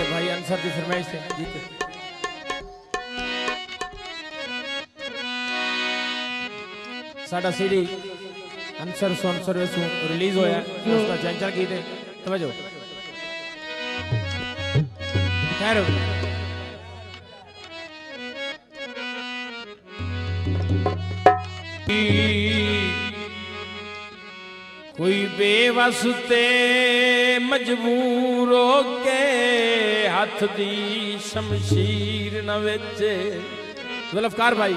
मेरे भाई अंसर की फरमाइश से जीते। साडा CD Ansar sponsor Vesu release होया उसका चैनल की थे समझो खैर कोई बेवसते मजबूर हो के हाथ दी शमशीर न वेचे जुल्फकार भाई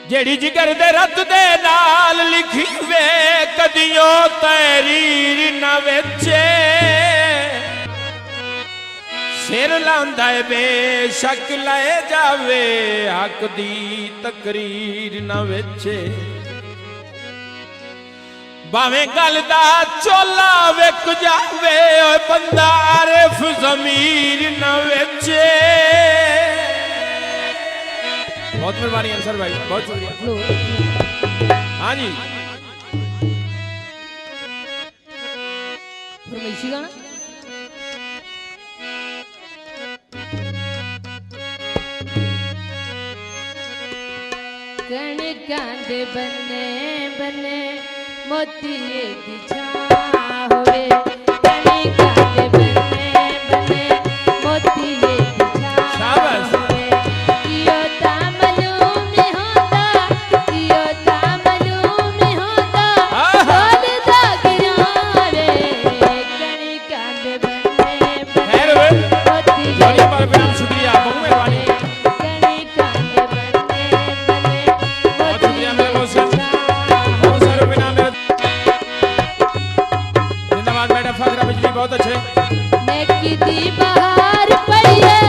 जेड़ी जिगर दे रत दे नाल लिखी वे कदियों तहरीर न वेचे सिर लांदा है बेशक लाए जावे हक दी तकरीर न वेचे भावे गल दा चोला विक जावे ओए बंदा आरिफ ज़मीर न वेचे। बहुत मेहरबानी अंसर भाई बहुत शुक्रिया। हाँ जी फरमाइशी गाना कणकां दे बन्ने बन्ने मोतिये दी छां होवे कणकां दे बन्ने बन्ने मोतिये दी छां होवे कियो ता मालूम नहीं होता कियो ता मालूम नहीं होता खुद दा गिरावे कणकां दे बन्ने बन्ने मोतिये पर नाम शुक्रिया बहुत मेहरबानी बहुत अच्छे नेकी दी बहार पड़ी है